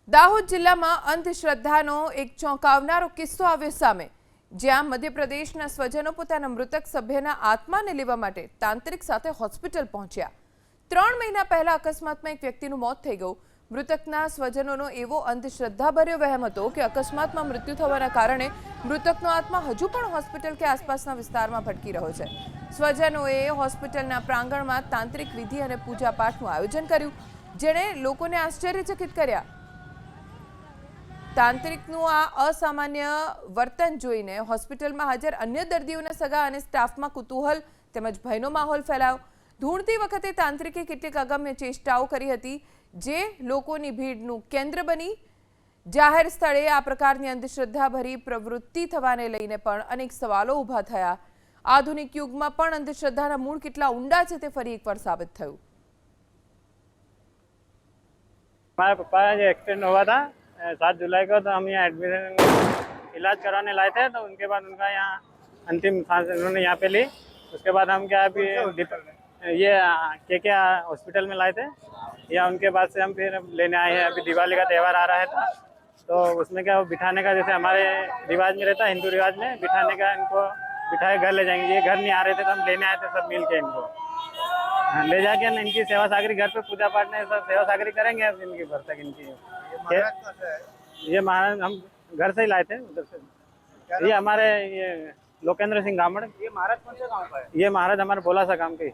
દાહોદ જિલ્લામાં અંધશ્રદ્ધાનો એક ચોંકાવનારો કિસ્સો આવ્યો સામે, જ્યાં મધ્યપ્રદેશના સ્વજનો પોતાના મૃતક સભ્યના આત્માને લેવા માટે તાંત્રિક સાથે હોસ્પિટલ પહોંચ્યા। 3 મહિના પહેલા અકસ્માતમાં એક વ્યક્તિનું મોત થઈ ગયું। મૃતકના સ્વજનોનો એવો અંધશ્રદ્ધાભર્યો વહેમ હતો કે અકસ્માતમાં મૃત્યુ થવાના કારણે મૃતકનો આત્મા હજુ પણ હોસ્પિટલ કે આસપાસના વિસ્તારમાં ભટકી રહ્યો છે। સ્વજનોએ હોસ્પિટલના પ્રાંગણમાં તાંત્રિક વિધિ અને પૂજાપાઠનું આયોજન કર્યું, જેણે લોકોને આશ્ચર્યચકિત કર્યા। તાંત્રિકનું આ અસામાન્ય વર્તન જોઈને હોસ્પિટલમાં હાજર અન્ય દર્દીઓના સગા અને સ્ટાફમાં કુતૂહલ તેમજ ભયનો માહોલ ફેલાયો। ધૂણતી વખતે તાંત્રિકે કેટલીક અગમ્ય ચેષ્ટાઓ કરી હતી, જે લોકોની ભીડનું કેન્દ્ર બની। જાહેર સ્થળે આ પ્રકારની અંધશ્રદ્ધાભરી પ્રવૃત્તિ થવાને લઈને પણ અનેક સવાલો ઊભા થયા। આધુનિક યુગમાં પણ અંધશ્રદ્ધાના મૂળ કેટલા ઊંડા છે તે ફરી એકવાર સાબિત થયું। हमारे पापा जो एक्सीडेंट हुआ था 7 जुलाई को, तो हम यहाँ एडमिशन इलाज कराने लाए थे। तो उनके बाद उनका यहाँ अंतिम सांस उन्होंने यहाँ पे ली। उसके बाद हम क्या अभी ये क्या हॉस्पिटल में लाए थे, या उनके बाद से हम फिर लेने आए हैं। अभी दिवाली का त्यौहार आ रहा है था, तो उसमें क्या बिठाने का, जैसे हमारे रिवाज में रहता है, हिंदू रिवाज में बिठाने का, इनको बिठाए घर ले जाएंगे। ये घर नहीं आ रहे थे, तो हम लेने आए थे सब मिल के इनको ले जाके इनकी सेवा सागरी घर पे पूजा पाठ में सब सेवा सागरी करेंगे अब इनकी भर तक। इनकी ये महाराज हम घर से ही लाए थे उधर से। ये हमारे ये लोकेंद्र सिंह गामड़। ये महाराज कौन से गांव का है? ये महाराज हमारे भोला सा गांव के।